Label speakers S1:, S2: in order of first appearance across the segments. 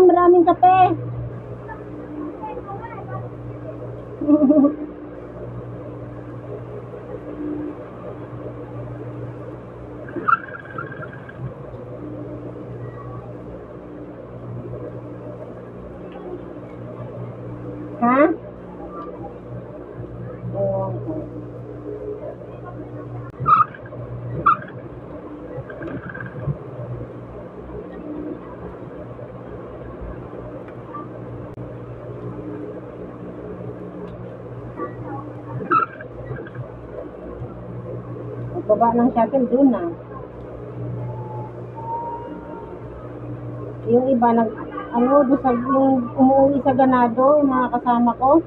S1: Kailangan maraming kape. Ha? Baba ng shuttle doon na. Yung iba doon sa yung umuwi sa ganado, yung mga kasama ko.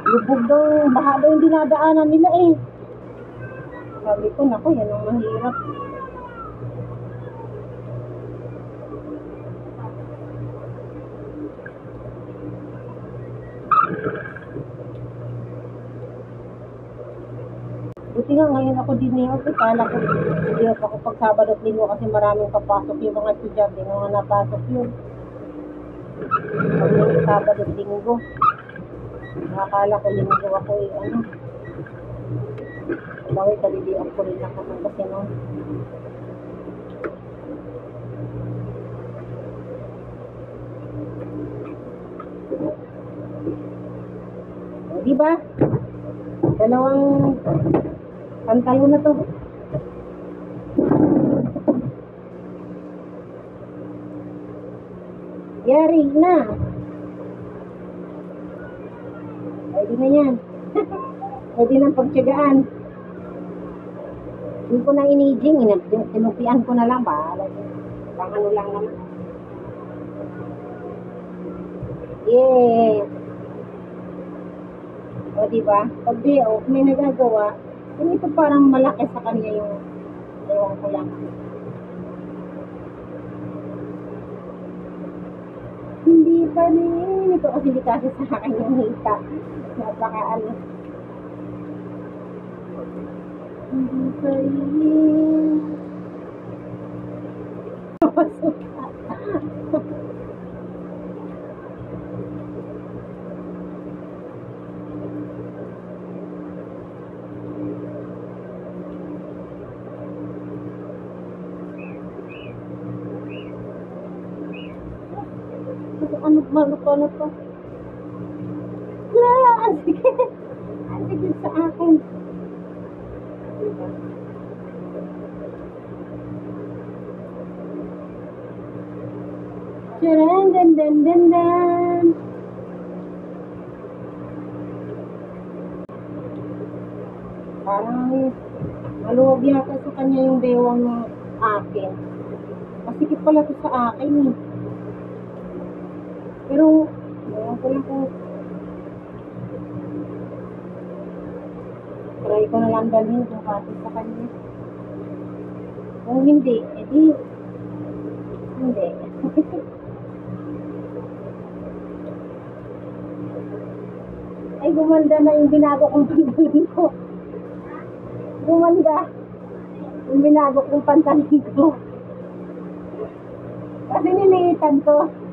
S1: Lubog daw, baha daw yung dinadaanan nila eh. Sabi ko, naku, yan ang mahirap. Buti nga ngayon ako din kala ko hindi ako pag Sabado at Linggo kasi maraming papasok yung mga estudyante, mga napasok yun. Pag Sabado at Linggo, nakakala ko Linggo ako bawit kalilian ko rin ako kasi no. O, diba? Dalawang pantalo na to. Yari na. Pwede na yan. Pwede na pagtsagaan. Hindi ko na inaging. Tinupian ko na lang. Bahala. Pang ano lang naman. Yeah. O diba? Pag may nagagawa, ito parang malaki sa kanya yung ewan ko lang. Hindi pa rin. Ito kasi hindi kasi sa akin yung hita. Napaka Hindi pa rin. Ano to? Ang sikit. Ang sikit sa akin. Charan, dan. Parang maluwag yata sa kanya yung bewang ng akin. Masikip pala to sa akin eh. Pero, ewan ko lang kung try ko na lang dalhin kung kasi sa kanya. Kung hindi, edi hindi. Ay, gumanda na yung binago kong pantalon ko. Gumanda yung binago kong pantalon ko. Kasi niliitan to.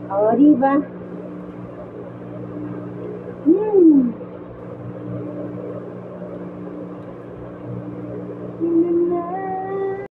S1: O, diba?